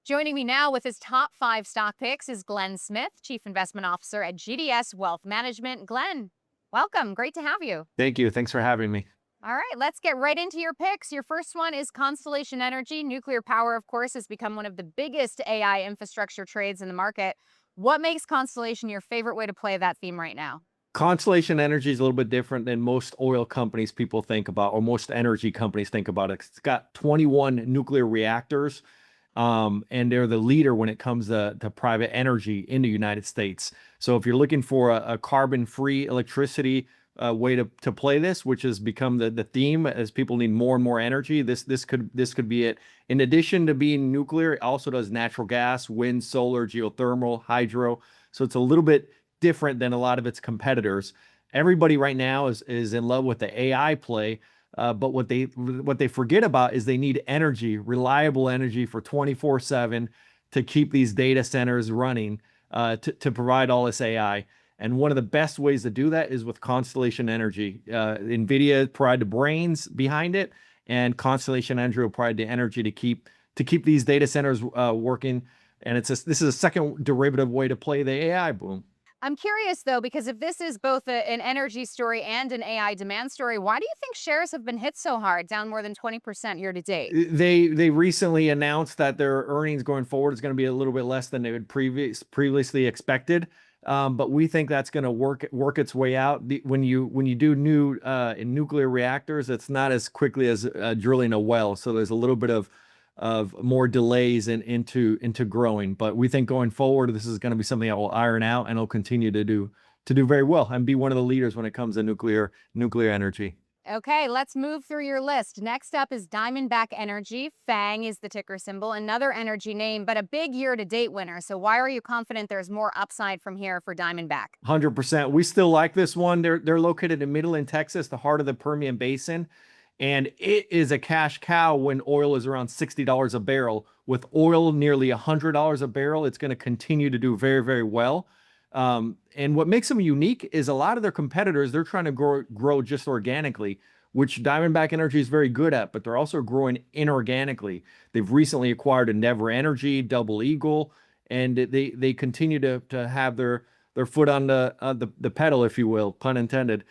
Joining me now with his top 5 stock picks is Glen Smith, Chief Investment Officer at GDS Wealth Management. Glenn, welcome. Great to have you. Thank you. Thanks for having me. All right, let's get right into your picks. Your first one is Constellation Energy. Nuclear power, of course, has become one of the biggest AI infrastructure trades in the market. What makes Constellation your favorite way to play that theme right now? Constellation Energy is a little bit different than most oil companies people think about, or most energy companies think about it. It's got 21 nuclear reactors, and they're the leader when it comes to private energy in the United States. So if you're looking for a carbon-free electricity way to play this, which has become the theme as people need more and more energy, this could be it. In addition to being nuclear, it also does natural gas, wind, solar, geothermal, hydro. So it's a little bit different than a lot of its competitors. Everybody right now is in love with the AI play, but what they forget about is they need energy, reliable energy for 24/7 to keep these data centers running, to provide all this AI. And one of the best ways to do that is with Constellation Energy. NVIDIA provide the brains behind it, and Constellation Energy will provide the energy to keep these data centers working. And this is a second derivative way to play the AI boom. I'm curious, though, because if this is both an energy story and an AI demand story, why do you think shares have been hit so hard, down more than 20% year to date? They recently announced that their earnings going forward is going to be a little bit less than they had previously expected. But we think that's going to work its way out. When you do new in nuclear reactors, it's not as quickly as drilling a well. So there's a little bit of more delays into growing. But we think going forward, this is going to be something that will iron out, and it'll continue to do very well and be one of the leaders when it comes to nuclear energy. Okay, let's move through your list. Next up is Diamondback Energy. FANG is the ticker symbol, another energy name, but a big year-to-date winner. So why are you confident there's more upside from here for Diamondback? 100%. We still like this one. They're located in Midland, Texas, the heart of the Permian Basin. And it is a cash cow when oil is around $60 a barrel. With oil nearly $100 a barrel, it's going to continue to do very, very well. And what makes them unique is a lot of their competitors, they're trying to grow just organically, which Diamondback Energy is very good at, but they're also growing inorganically. They've recently acquired Endeavor Energy, Double Eagle, and they continue to have their foot on the pedal, if you will, pun intended.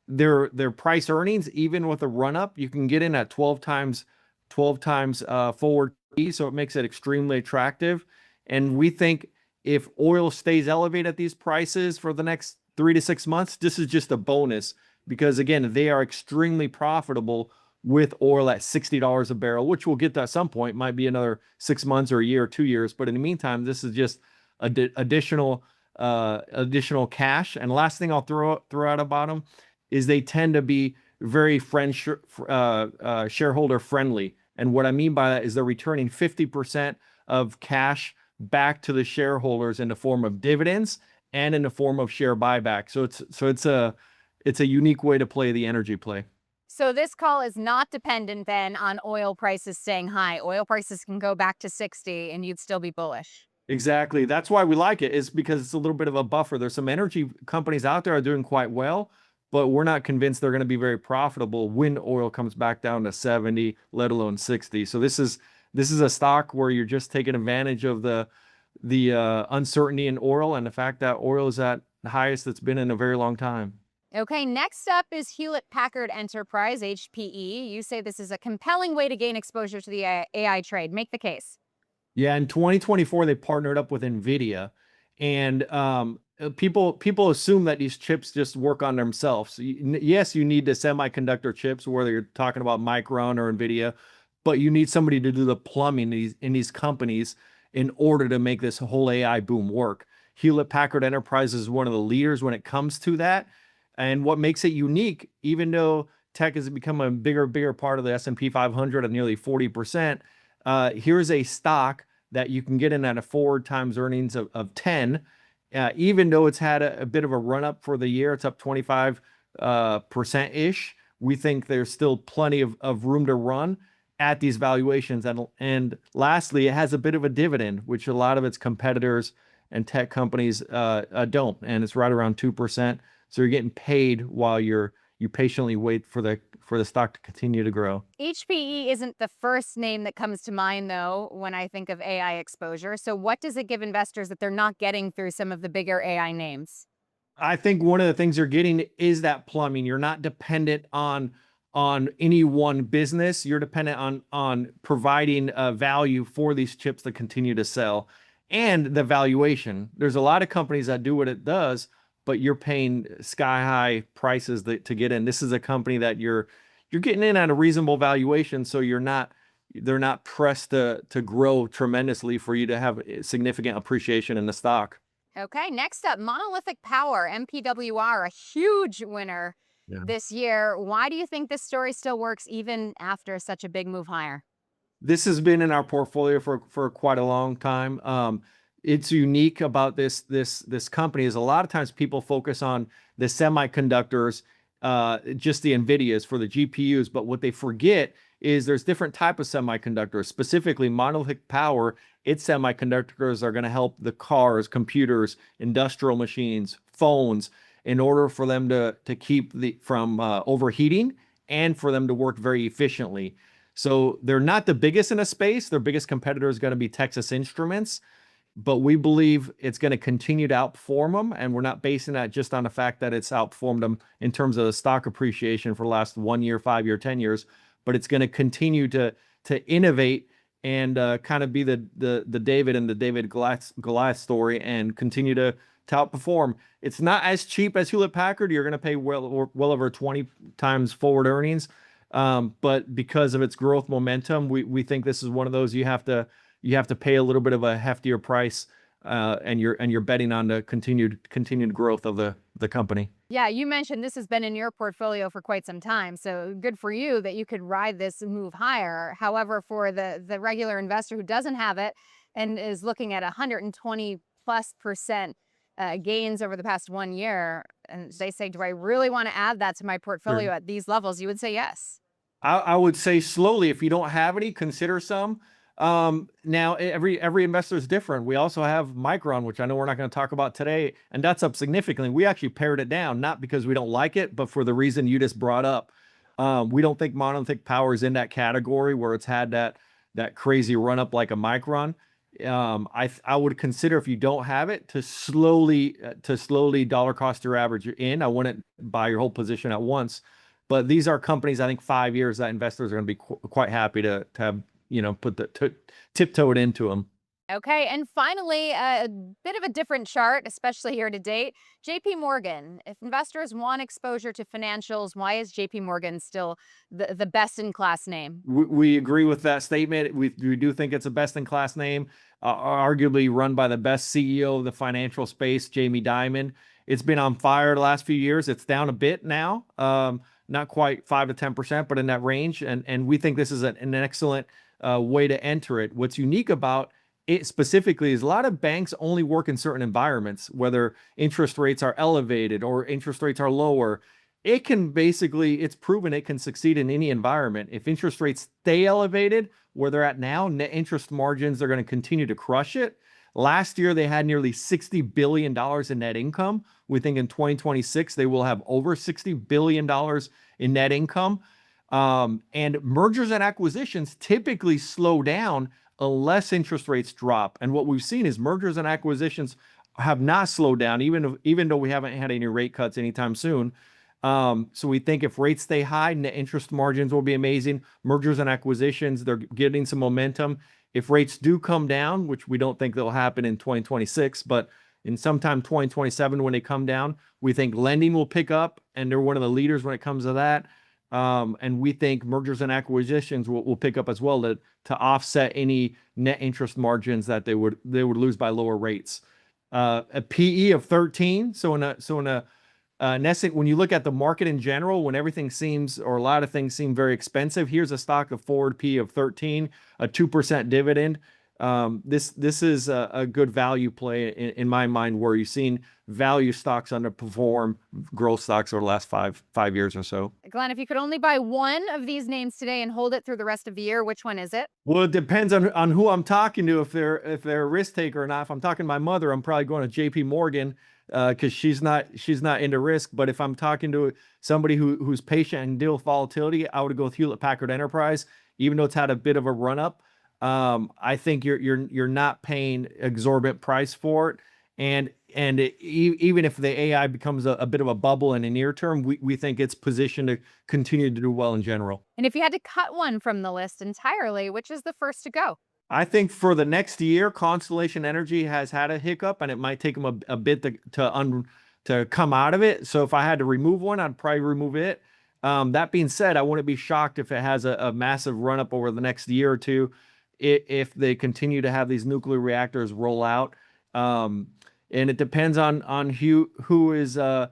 Their price earnings, even with a run up, you can get in at 12 times forward P, so it makes it extremely attractive. And we think if oil stays elevated at these prices for the next 3 to 6 months, this is just a bonus, because again, they are extremely profitable with oil at $60 a barrel, which we'll get to at some point. Might be another 6 months or a year or 2 years, but in the meantime, this is just additional cash. And last thing I'll throw out about them is they tend to be very shareholder friendly. And what I mean by that is they're returning 50% of cash back to the shareholders in the form of dividends and in the form of share buyback. So it's a unique way to play the energy play. So this call is not dependent then on oil prices staying high. Oil prices can go back to 60 and you'd still be bullish. Exactly. That's why we like it, is because it's a little bit of a buffer. There's some energy companies out there are doing quite well, but we're not convinced they're going to be very profitable when oil comes back down to 70, let alone 60. So this is a stock where you're just taking advantage of the uncertainty in oil and the fact that oil is at the highest it's been in a very long time. Okay, next up is Hewlett Packard Enterprise, HPE. You say this is a compelling way to gain exposure to the AI trade. Make the case. Yeah, in 2024, they partnered up with NVIDIA, and people assume that these chips just work on themselves. Yes, you need the semiconductor chips, whether you're talking about Micron or NVIDIA, but you need somebody to do the plumbing in these companies in order to make this whole AI boom work. Hewlett Packard Enterprise is one of the leaders when it comes to that. And what makes it unique, even though tech has become a bigger part of the S&P 500 at nearly 40%, here's a stock that you can get in at a forward times earnings of 10. Even though it's had a bit of a run up for the year, it's up 25%-ish. We think there's still plenty of room to run at these valuations. And lastly, it has a bit of a dividend, which a lot of its competitors and tech companies don't. And it's right around 2%. So you're getting paid while you patiently wait for for the stock to continue to grow. HPE isn't the first name that comes to mind, though, when I think of AI exposure. So, what does it give investors that they're not getting through some of the bigger AI names? I think one of the things you're getting is that plumbing. You're not dependent on any one business. You're dependent on providing value for these chips to continue to sell, and the valuation. There's a lot of companies that do what it does, but you're paying sky high prices to get in. This is a company that you're getting in at a reasonable valuation, so they're not pressed to grow tremendously for you to have significant appreciation in the stock. Okay, next up, Monolithic Power, MPWR, a huge winner Yeah. this year. Why do you think this story still works even after such a big move higher? This has been in our portfolio for quite a long time. It's unique about this company is a lot of times people focus on the semiconductors, just the NVIDIAs for the GPUs, but what they forget is there's different type of semiconductors. Specifically, Monolithic Power, its semiconductors are going to help the cars, computers, industrial machines, phones, in order for them to keep from overheating and for them to work very efficiently. So they're not the biggest in a space. Their biggest competitor is going to be Texas Instruments, but we believe it's going to continue to outperform them. And we're not basing that just on the fact that it's outperformed them in terms of the stock appreciation for the last 1 year, 5 year, 10 years, but it's going to continue to innovate and kind of be the David and the David Goliath story and continue to outperform. It's not as cheap as Hewlett Packard. You're going to pay well over 20 times forward earnings. But because of its growth momentum, we think this is one of those you have to pay a little bit of a heftier price, and you're betting on the continued growth of the company. Yeah, you mentioned this has been in your portfolio for quite some time, so good for you that you could ride this move higher. However, for the regular investor who doesn't have it and is looking at 120+% gains over the past 1 year, and they say, "Do I really want to add that to my portfolio Sure. at these levels?" You would say yes. I would say slowly, if you don't have any, consider some. Now every investor is different. We also have Micron, which I know we're not going to talk about today, and that's up significantly. We actually pared it down, not because we don't like it, but for the reason you just brought up. We don't think Monolithic Power is in that category where it's had that crazy run up like a Micron. I would consider, if you don't have it, to slowly dollar cost your average in. I wouldn't buy your whole position at once. But these are companies, I think 5 years that investors are going to be quite happy to have, tiptoe it into them. Okay, and finally, a bit of a different chart, especially here to date. JP Morgan. If investors want exposure to financials, why is JP Morgan still the best in class name? We agree with that statement. We do think it's a best in class name, arguably run by the best CEO of the financial space, Jamie Dimon. It's been on fire the last few years. It's down a bit now, not quite 5 to 10%, but in that range. And we think this is an excellent way to enter it. What's unique about it specifically is a lot of banks only work in certain environments, whether interest rates are elevated or interest rates are lower. It's proven it can succeed in any environment. If interest rates stay elevated where they're at now, net interest margins are going to continue to crush it. Last year, they had nearly $60 billion in net income. We think in 2026, they will have over $60 billion in net income. And mergers and acquisitions typically slow down unless interest rates drop. And what we've seen is mergers and acquisitions have not slowed down, even though we haven't had any rate cuts anytime soon. So we think if rates stay high, net interest margins will be amazing. Mergers and acquisitions, they're getting some momentum. If rates do come down, which we don't think they'll happen in 2026, but in sometime 2027 when they come down, we think lending will pick up, and they're one of the leaders when it comes to that. And we think mergers and acquisitions will pick up as well to offset any net interest margins that they would lose by lower rates. A PE of 13. So in essence, when you look at the market in general, when everything seems, or a lot of things seem very expensive, here's a stock of forward PE of 13, a 2% dividend. This is a good value play in my mind, where you've seen value stocks underperform growth stocks over the last five years or so. Glenn, if you could only buy one of these names today and hold it through the rest of the year, which one is it? Well, it depends on who I'm talking to, if they're a risk taker or not. If I'm talking to my mother, I'm probably going to JP Morgan. because she's not into risk. But if I'm talking to somebody who's patient and deal with volatility, I would go with Hewlett Packard Enterprise, even though it's had a bit of a run up. I think you're not paying exorbitant price for it, even if the AI becomes a bit of a bubble in the near term, we think it's positioned to continue to do well in general. And if you had to cut one from the list entirely, which is the first to go? I think for the next year, Constellation Energy has had a hiccup, and it might take them a bit to come out of it. So if I had to remove one, I'd probably remove it. That being said, I wouldn't be shocked if it has a massive run up over the next year or two, if they continue to have these nuclear reactors roll out. And it depends on who is in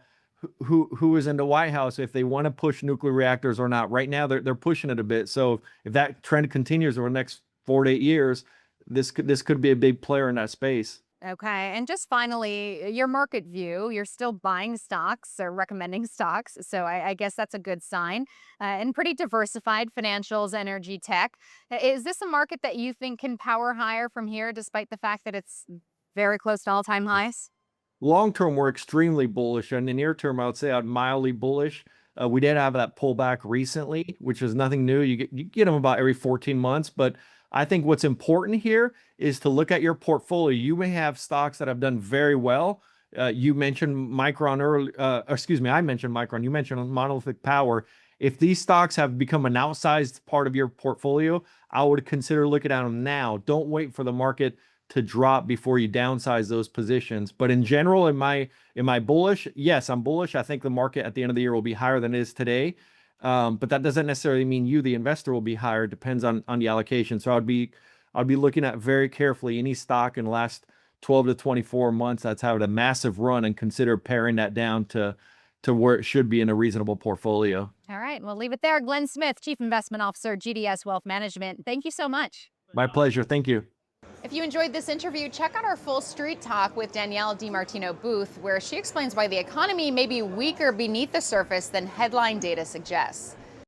the White House, if they want to push nuclear reactors or not. Right now, they're pushing it a bit. So if that trend continues over the next 4 to 8 years, this could be a big player in that space. Okay. And just finally, your market view, you're still buying stocks or recommending stocks. So I guess that's a good sign. And pretty diversified financials, energy, tech. Is this a market that you think can power higher from here, despite the fact that it's very close to all-time highs? Long term, we're extremely bullish. In the near term, I would say I'm mildly bullish. We did have that pullback recently, which is nothing new. You get them about every 14 months. But I think what's important here is to look at your portfolio. You may have stocks that have done very well. You mentioned Micron earlier. Excuse me, I mentioned Micron. You mentioned Monolithic Power. If these stocks have become an outsized part of your portfolio, I would consider looking at them now. Don't wait for the market to drop before you downsize those positions. But in general, am I bullish? Yes, I'm bullish. I think the market at the end of the year will be higher than it is today. But that doesn't necessarily mean you, the investor, will be higher. It depends on the allocation. So I'd be looking at very carefully any stock in the last 12 to 24 months that's had a massive run, and consider paring that down to where it should be in a reasonable portfolio. All right. We'll leave it there. Glen Smith, Chief Investment Officer, GDS Wealth Management. Thank you so much. My pleasure. Thank you. If you enjoyed this interview, check out our full Street Talk with Danielle DiMartino Booth, where she explains why the economy may be weaker beneath the surface than headline data suggests.